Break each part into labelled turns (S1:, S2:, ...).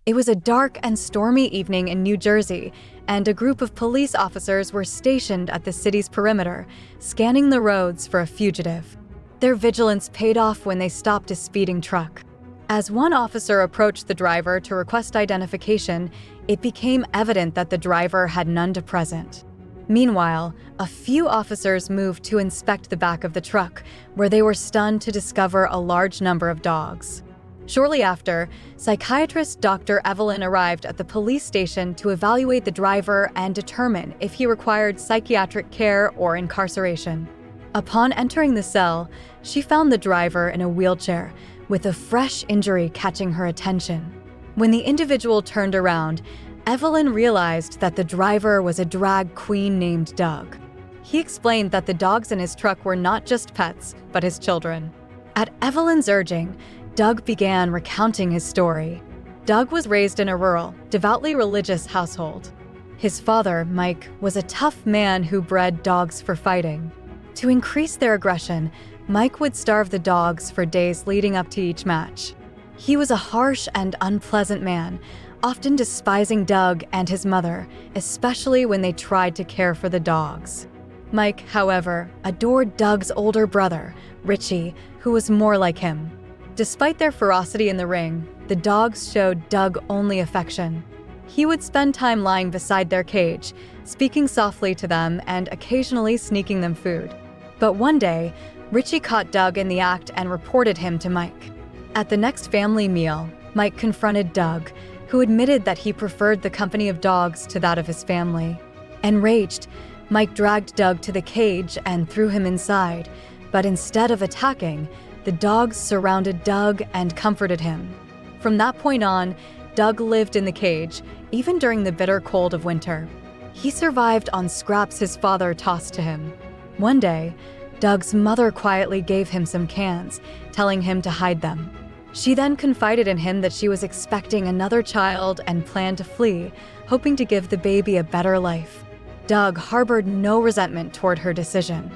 S1: It was a dark and stormy evening in New Jersey, and a group of police officers were stationed at the city's perimeter, scanning the roads for a fugitive. Their vigilance paid off when they stopped a speeding truck. As one officer approached the driver to request identification, it became evident that the driver had none to present. Meanwhile, a few officers moved to inspect the back of the truck, where they were stunned to discover a large number of dogs. Shortly after, psychiatrist Dr. Evelyn arrived at the police station to evaluate the driver and determine if he required psychiatric care or incarceration. Upon entering the cell, she found the driver in a wheelchair, with a fresh injury catching her attention. When the individual turned around, Evelyn realized that the driver was a drag queen named Doug. He explained that the dogs in his truck were not just pets, but his children. At Evelyn's urging, Doug began recounting his story. Doug was raised in a rural, devoutly religious household. His father, Mike, was a tough man who bred dogs for fighting. To increase their aggression, Mike would starve the dogs for days leading up to each match. He was a harsh and unpleasant man, often despising Doug and his mother, especially when they tried to care for the dogs. Mike, however, adored Doug's older brother, Richie, who was more like him. Despite their ferocity in the ring, the dogs showed Doug only affection. He would spend time lying beside their cage, speaking softly to them and occasionally sneaking them food. But one day, Richie caught Doug in the act and reported him to Mike. At the next family meal, Mike confronted Doug, who admitted that he preferred the company of dogs to that of his family. Enraged, Mike dragged Doug to the cage and threw him inside, but instead of attacking, the dogs surrounded Doug and comforted him. From that point on, Doug lived in the cage, even during the bitter cold of winter. He survived on scraps his father tossed to him. One day, Doug's mother quietly gave him some cans, telling him to hide them. She then confided in him that she was expecting another child and planned to flee, hoping to give the baby a better life. Doug harbored no resentment toward her decision.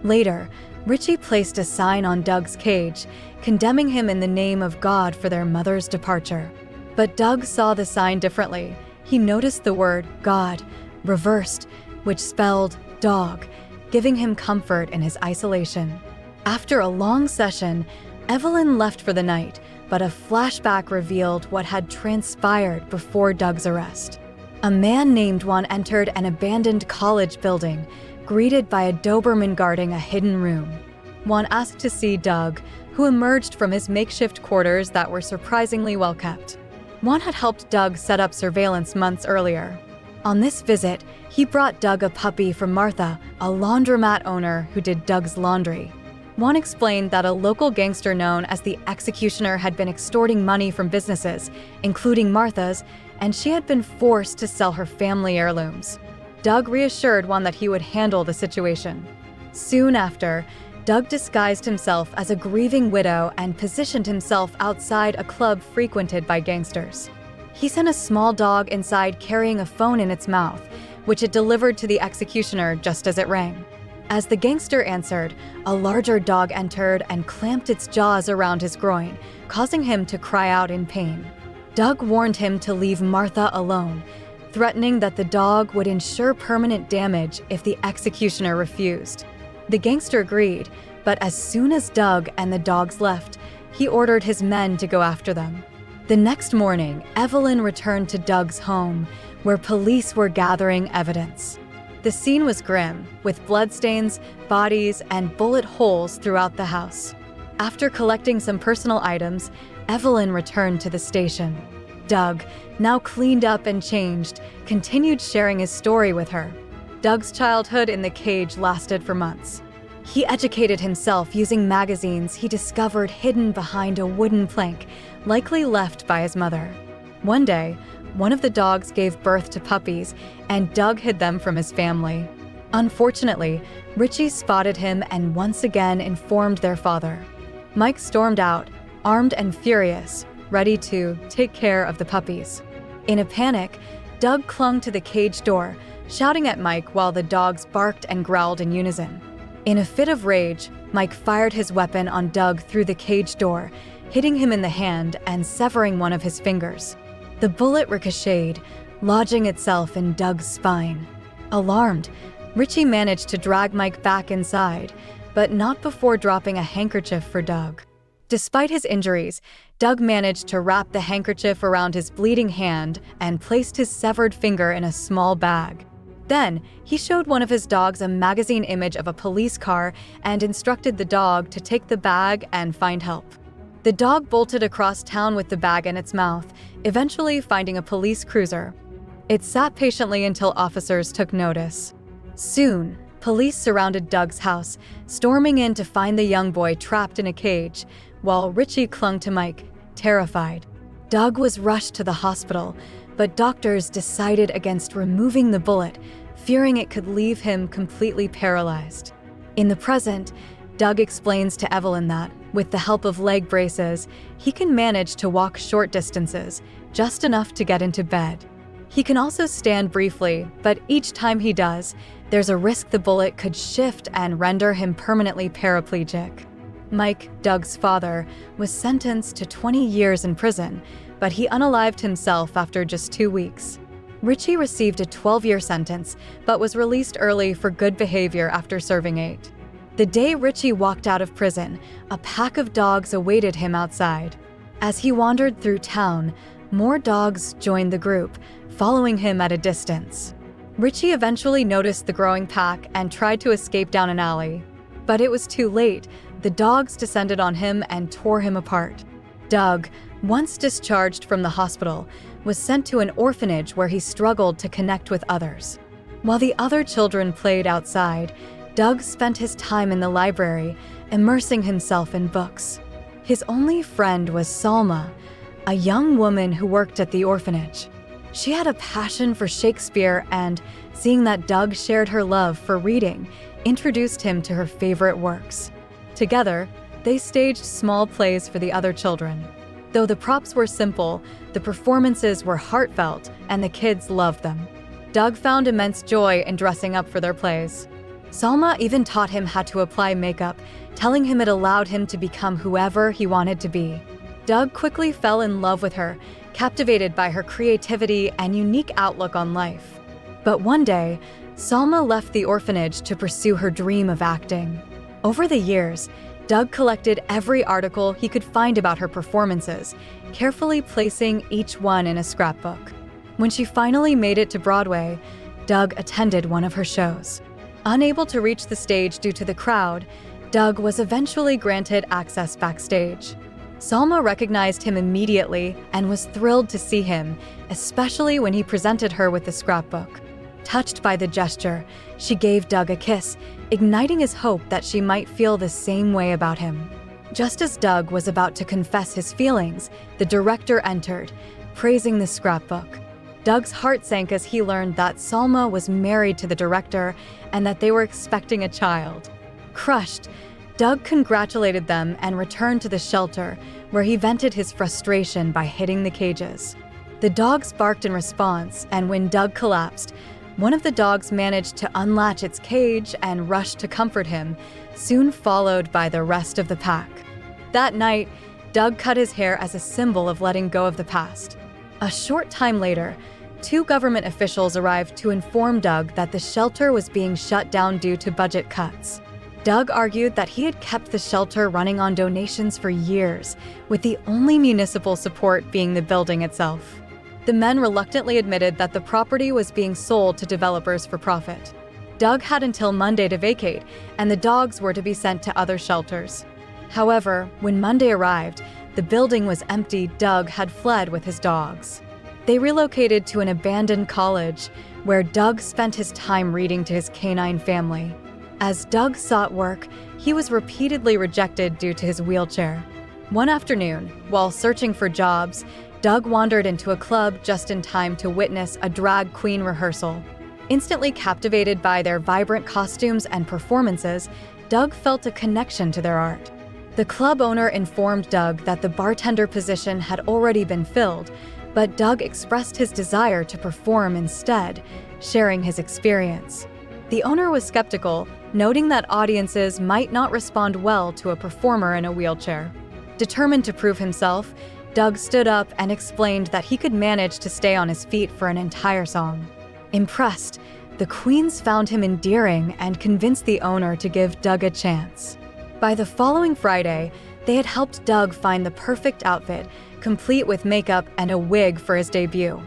S1: Later, Richie placed a sign on Doug's cage, condemning him in the name of God for their mother's departure. But Doug saw the sign differently. He noticed the word God reversed, which spelled dog, giving him comfort in his isolation. After a long session, Evelyn left for the night, but a flashback revealed what had transpired before Doug's arrest. A man named Juan entered an abandoned college building, greeted by a Doberman guarding a hidden room. Juan asked to see Doug, who emerged from his makeshift quarters that were surprisingly well kept. Juan had helped Doug set up surveillance months earlier. On this visit, he brought Doug a puppy from Martha, a laundromat owner who did Doug's laundry. Juan explained that a local gangster known as the Executioner had been extorting money from businesses, including Martha's, and she had been forced to sell her family heirlooms. Doug reassured Juan that he would handle the situation. Soon after, Doug disguised himself as a grieving widow and positioned himself outside a club frequented by gangsters. He sent a small dog inside carrying a phone in its mouth, which it delivered to the executioner just as it rang. As the gangster answered, a larger dog entered and clamped its jaws around his groin, causing him to cry out in pain. Doug warned him to leave Martha alone, threatening that the dog would ensure permanent damage if the executioner refused. The gangster agreed, but as soon as Doug and the dogs left, he ordered his men to go after them. The next morning, Evelyn returned to Doug's home, where police were gathering evidence. The scene was grim, with bloodstains, bodies, and bullet holes throughout the house. After collecting some personal items, Evelyn returned to the station. Doug, now cleaned up and changed, continued sharing his story with her. Doug's childhood in the cage lasted for months. He educated himself using magazines he discovered hidden behind a wooden plank, likely left by his mother. One day, one of the dogs gave birth to puppies, and Doug hid them from his family. Unfortunately, Richie spotted him and once again informed their father. Mike stormed out, armed and furious, ready to take care of the puppies. In a panic, Doug clung to the cage door, shouting at Mike while the dogs barked and growled in unison. In a fit of rage, Mike fired his weapon on Doug through the cage door, hitting him in the hand and severing one of his fingers. The bullet ricocheted, lodging itself in Doug's spine. Alarmed, Richie managed to drag Mike back inside, but not before dropping a handkerchief for Doug. Despite his injuries, Doug managed to wrap the handkerchief around his bleeding hand and placed his severed finger in a small bag. Then, he showed one of his dogs a magazine image of a police car and instructed the dog to take the bag and find help. The dog bolted across town with the bag in its mouth, eventually finding a police cruiser. It sat patiently until officers took notice. Soon, police surrounded Doug's house, storming in to find the young boy trapped in a cage, while Richie clung to Mike, terrified. Doug was rushed to the hospital, but doctors decided against removing the bullet, fearing it could leave him completely paralyzed. In the present, Doug explains to Evelyn that, with the help of leg braces, he can manage to walk short distances, just enough to get into bed. He can also stand briefly, but each time he does, there's a risk the bullet could shift and render him permanently paraplegic. Mike, Doug's father, was sentenced to 20 years in prison, but he unalived himself after just 2 weeks. Richie received a 12-year sentence, but was released early for good behavior after serving 8. The day Richie walked out of prison, a pack of dogs awaited him outside. As he wandered through town, more dogs joined the group, following him at a distance. Richie eventually noticed the growing pack and tried to escape down an alley. But it was too late. The dogs descended on him and tore him apart. Doug, once discharged from the hospital, was sent to an orphanage where he struggled to connect with others. While the other children played outside, Doug spent his time in the library, immersing himself in books. His only friend was Salma, a young woman who worked at the orphanage. She had a passion for Shakespeare and, seeing that Doug shared her love for reading, introduced him to her favorite works. Together, they staged small plays for the other children. Though the props were simple, the performances were heartfelt and the kids loved them. Doug found immense joy in dressing up for their plays. Salma even taught him how to apply makeup, telling him it allowed him to become whoever he wanted to be. Doug quickly fell in love with her, captivated by her creativity and unique outlook on life. But one day, Salma left the orphanage to pursue her dream of acting. Over the years, Doug collected every article he could find about her performances, carefully placing each one in a scrapbook. When she finally made it to Broadway, Doug attended one of her shows. Unable to reach the stage due to the crowd, Doug was eventually granted access backstage. Salma recognized him immediately and was thrilled to see him, especially when he presented her with the scrapbook. Touched by the gesture, she gave Doug a kiss, igniting his hope that she might feel the same way about him. Just as Doug was about to confess his feelings, the director entered, praising the scrapbook. Doug's heart sank as he learned that Salma was married to the director and that they were expecting a child. Crushed, Doug congratulated them and returned to the shelter, where he vented his frustration by hitting the cages. The dogs barked in response, and when Doug collapsed, one of the dogs managed to unlatch its cage and rushed to comfort him, soon followed by the rest of the pack. That night, Doug cut his hair as a symbol of letting go of the past. A short time later, 2 government officials arrived to inform Doug that the shelter was being shut down due to budget cuts. Doug argued that he had kept the shelter running on donations for years, with the only municipal support being the building itself. The men reluctantly admitted that the property was being sold to developers for profit. Doug had until Monday to vacate, and the dogs were to be sent to other shelters. However, when Monday arrived, the building was empty. Doug had fled with his dogs. They relocated to an abandoned college, where Doug spent his time reading to his canine family. As Doug sought work, he was repeatedly rejected due to his wheelchair. One afternoon, while searching for jobs, Doug wandered into a club just in time to witness a drag queen rehearsal. Instantly captivated by their vibrant costumes and performances, Doug felt a connection to their art. The club owner informed Doug that the bartender position had already been filled, but Doug expressed his desire to perform instead, sharing his experience. The owner was skeptical, noting that audiences might not respond well to a performer in a wheelchair. Determined to prove himself, Doug stood up and explained that he could manage to stay on his feet for an entire song. Impressed, the queens found him endearing and convinced the owner to give Doug a chance. By the following Friday, they had helped Doug find the perfect outfit, complete with makeup and a wig for his debut.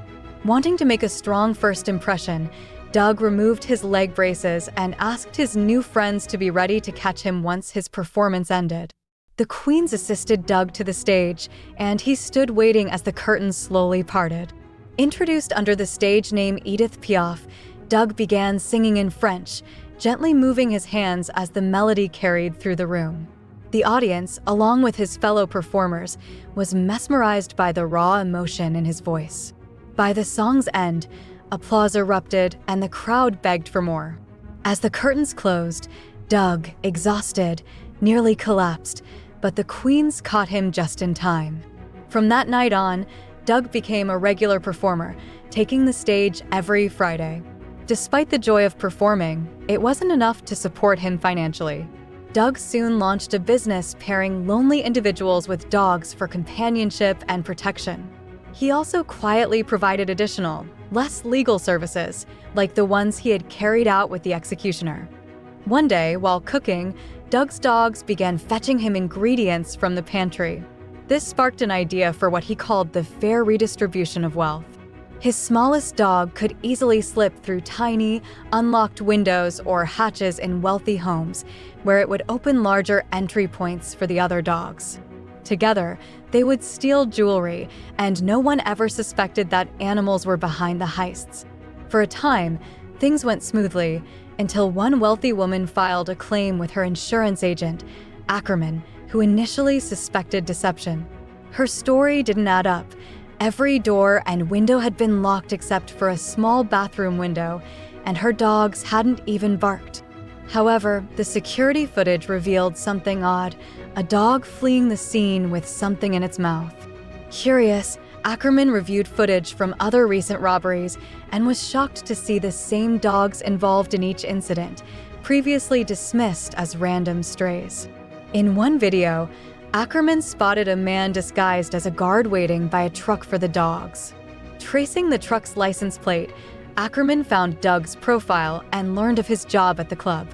S1: Wanting to make a strong first impression, Doug removed his leg braces and asked his new friends to be ready to catch him once his performance ended. The queens assisted Doug to the stage, and he stood waiting as the curtains slowly parted. Introduced under the stage name Edith Piaf, Doug began singing in French, gently moving his hands as the melody carried through the room. The audience, along with his fellow performers, was mesmerized by the raw emotion in his voice. By the song's end, applause erupted and the crowd begged for more. As the curtains closed, Doug, exhausted, nearly collapsed, but the queens caught him just in time. From that night on, Doug became a regular performer, taking the stage every Friday. Despite the joy of performing, it wasn't enough to support him financially. Doug soon launched a business pairing lonely individuals with dogs for companionship and protection. He also quietly provided additional, less legal services, like the ones he had carried out with the executioner. One day, while cooking, Doug's dogs began fetching him ingredients from the pantry. This sparked an idea for what he called the fair redistribution of wealth. His smallest dog could easily slip through tiny, unlocked windows or hatches in wealthy homes, where it would open larger entry points for the other dogs. Together, they would steal jewelry, and no one ever suspected that animals were behind the heists. For a time, things went smoothly, until one wealthy woman filed a claim with her insurance agent, Ackerman, who initially suspected deception. Her story didn't add up. Every door and window had been locked except for a small bathroom window, and her dogs hadn't even barked. However, the security footage revealed something odd, a dog fleeing the scene with something in its mouth. Curious, Ackerman reviewed footage from other recent robberies and was shocked to see the same dogs involved in each incident, previously dismissed as random strays. In one video, Ackerman spotted a man disguised as a guard waiting by a truck for the dogs. Tracing the truck's license plate, Ackerman found Doug's profile and learned of his job at the club.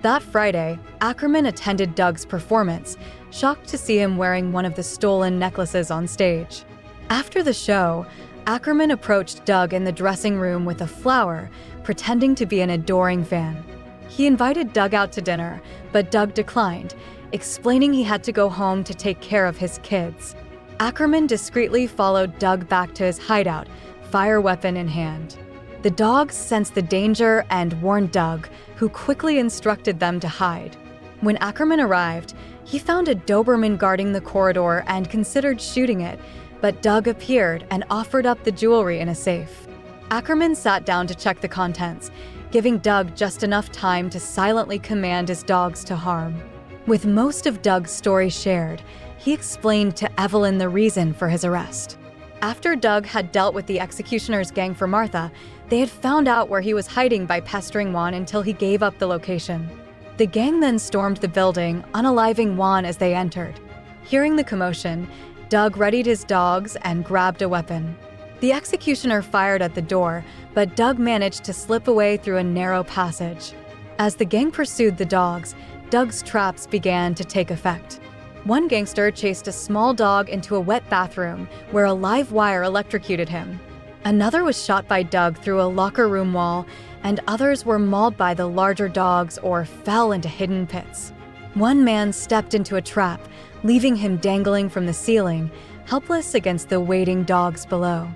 S1: That Friday, Ackerman attended Doug's performance, shocked to see him wearing one of the stolen necklaces on stage. After the show, Ackerman approached Doug in the dressing room with a flower, pretending to be an adoring fan. He invited Doug out to dinner, but Doug declined, explaining he had to go home to take care of his kids. Ackerman discreetly followed Doug back to his hideout, fire weapon in hand. The dogs sensed the danger and warned Doug, who quickly instructed them to hide. When Ackerman arrived, he found a Doberman guarding the corridor and considered shooting it, but Doug appeared and offered up the jewelry in a safe. Ackerman sat down to check the contents, giving Doug just enough time to silently command his dogs to harm. With most of Doug's story shared, he explained to Evelyn the reason for his arrest. After Doug had dealt with the executioner's gang for Martha, they had found out where he was hiding by pestering Juan until he gave up the location. The gang then stormed the building, unaliving Juan as they entered. Hearing the commotion, Doug readied his dogs and grabbed a weapon. The executioner fired at the door, but Doug managed to slip away through a narrow passage. As the gang pursued the dogs, Doug's traps began to take effect. One gangster chased a small dog into a wet bathroom where a live wire electrocuted him. Another was shot by Doug through a locker room wall, and others were mauled by the larger dogs or fell into hidden pits. One man stepped into a trap, leaving him dangling from the ceiling, helpless against the waiting dogs below.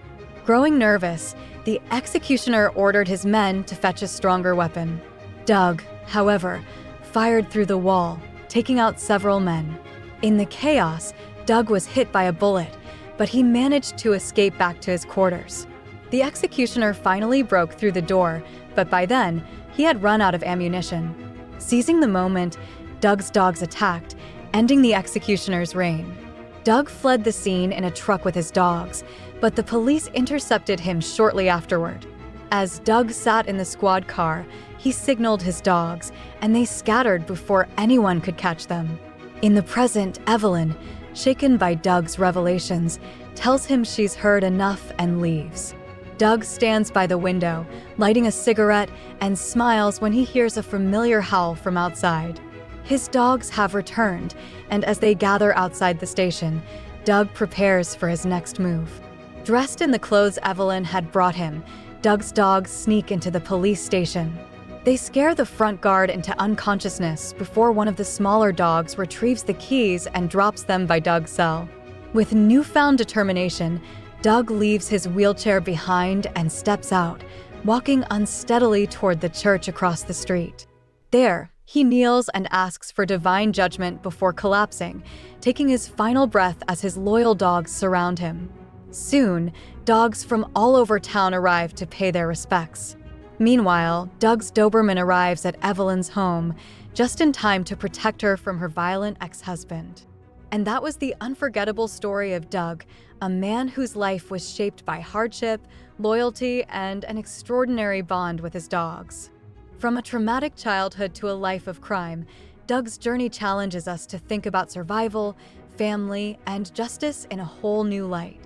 S1: Growing nervous, the executioner ordered his men to fetch a stronger weapon. Doug, however, fired through the wall, taking out several men. In the chaos, Doug was hit by a bullet, but he managed to escape back to his quarters. The executioner finally broke through the door, but by then, he had run out of ammunition. Seizing the moment, Doug's dogs attacked, ending the executioner's reign. Doug fled the scene in a truck with his dogs, but the police intercepted him shortly afterward. As Doug sat in the squad car, he signaled his dogs, and they scattered before anyone could catch them. In the present, Evelyn, shaken by Doug's revelations, tells him she's heard enough and leaves. Doug stands by the window, lighting a cigarette, and smiles when he hears a familiar howl from outside. His dogs have returned, and as they gather outside the station, Doug prepares for his next move. Dressed in the clothes Evelyn had brought him, Doug's dogs sneak into the police station. They scare the front guard into unconsciousness before one of the smaller dogs retrieves the keys and drops them by Doug's cell. With newfound determination, Doug leaves his wheelchair behind and steps out, walking unsteadily toward the church across the street. There, he kneels and asks for divine judgment before collapsing, taking his final breath as his loyal dogs surround him. Soon, dogs from all over town arrive to pay their respects. Meanwhile, Doug's Doberman arrives at Evelyn's home, just in time to protect her from her violent ex-husband. And that was the unforgettable story of Doug, a man whose life was shaped by hardship, loyalty, and an extraordinary bond with his dogs. From a traumatic childhood to a life of crime, Doug's journey challenges us to think about survival, family, and justice in a whole new light.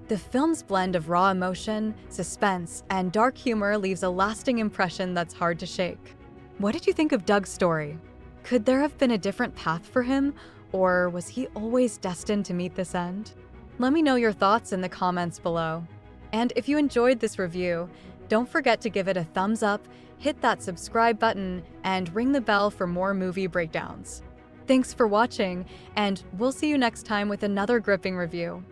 S1: The film's blend of raw emotion, suspense, and dark humor leaves a lasting impression that's hard to shake. What did you think of Doug's story? Could there have been a different path for him, or was he always destined to meet this end? Let me know your thoughts in the comments below. And if you enjoyed this review, don't forget to give it a thumbs up, hit that subscribe button, and ring the bell for more movie breakdowns. Thanks for watching, and we'll see you next time with another gripping review.